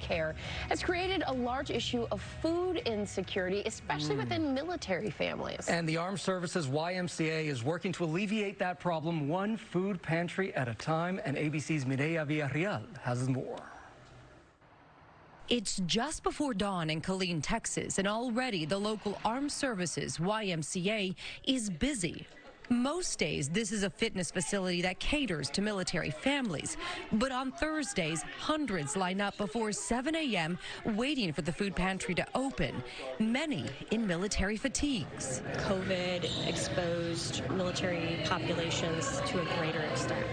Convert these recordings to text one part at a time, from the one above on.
care has created a large issue of food insecurity, especially within military families. And the Armed Services YMCA is working to alleviate that problem one food pantry at a time, and ABC's Mireya Villarreal has more. It's just before dawn in Killeen, Texas, and already the local Armed Services YMCA is busy. Most days, this is a fitness facility that caters to military families. But on Thursdays, hundreds line up before 7 a.m. waiting for the food pantry to open, many in military fatigues. COVID exposed military populations to a greater extent.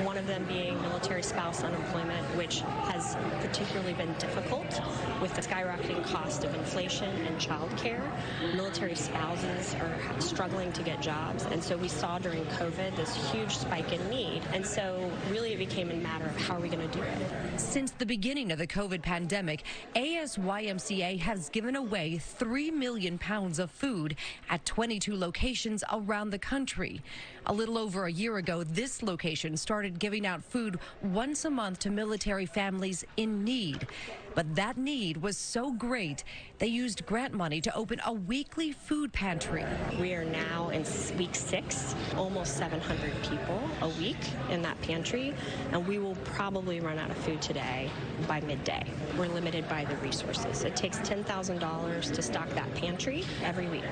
One of them being military spouse unemployment, which has particularly been difficult with the skyrocketing cost of inflation and childcare. Military spouses are struggling to get jobs, and so we saw during COVID this huge spike in need, and so really it became a matter of how are we going to do it. Since the beginning of the COVID pandemic, ASYMCA has given away 3 million pounds of food at 22 locations around the country. A little over a year ago, this location started giving out food once a month to military families in need. But that need was so great, they used grant money to open a weekly food pantry. We are now in week 6, almost 700 people a week in that pantry, and we will probably run out of food today by midday. We're limited by the resources. It takes $10,000 to stock that pantry every week.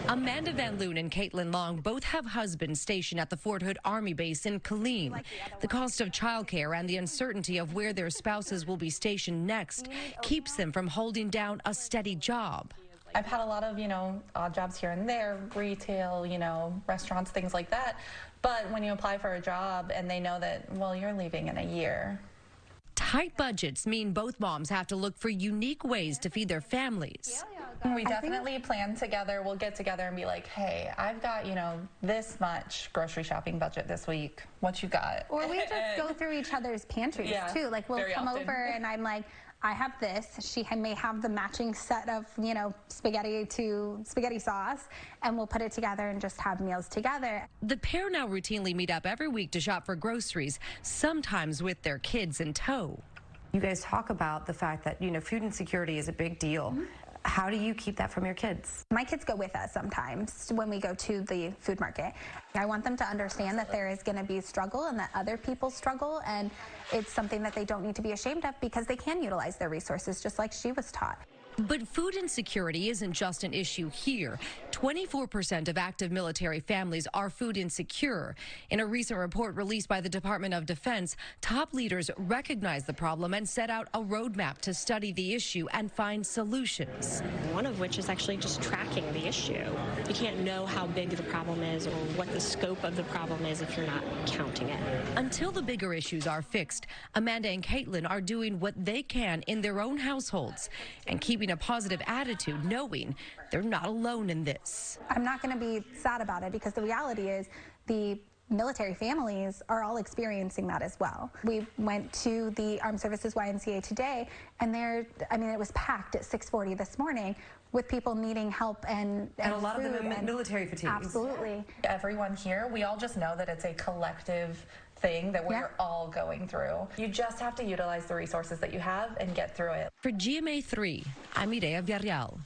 Amanda Van Loon and Caitlin Long both have husbands stationed at the Fort Hood Army Base in Killeen. The cost of childcare and the uncertainty of where their spouses will be stationed next keeps them from holding down a steady job. I've had a lot of, odd jobs here and there, retail, restaurants, things like that. But when you apply for a job and they know that, well, you're leaving in a year. Tight budgets mean both moms have to look for unique ways to feed their families. We definitely plan together. We'll get together and be like, hey, I've got, this much grocery shopping budget this week. What you got? Or we just go through each other's pantries, too. Like, we'll come over and I'm like, I have this. She may have the matching set of, spaghetti sauce, and we'll put it together and just have meals together. The pair now routinely meet up every week to shop for groceries, sometimes with their kids in tow. You guys talk about the fact that, food insecurity is a big deal. Mm-hmm. How do you keep that from your kids? My kids go with us sometimes when we go to the food market. I want them to understand that there is going to be struggle and that other people struggle, and it's something that they don't need to be ashamed of because they can utilize their resources just like she was taught. But food insecurity isn't just an issue here. 24% of active military families are food insecure. In a recent report released by the Department of Defense, top leaders recognized the problem and set out a roadmap to study the issue and find solutions. One of which is actually just tracking the issue. You can't know how big the problem is or what the scope of the problem is if you're not counting it. Until the bigger issues are fixed, Amanda and Caitlin are doing what they can in their own households and keeping a positive attitude, knowing they're not alone in this. I'm not going to be sad about it because the reality is the military families are all experiencing that as well. We went to the Armed Services YMCA today, and it was packed at 6:40 this morning with people needing help and a lot of them in military fatigues. Absolutely. Everyone here, we all just know that it's a collective thing that we're all going through. You just have to utilize the resources that you have and get through it. For GMA 3, I'm Mireya Villarreal.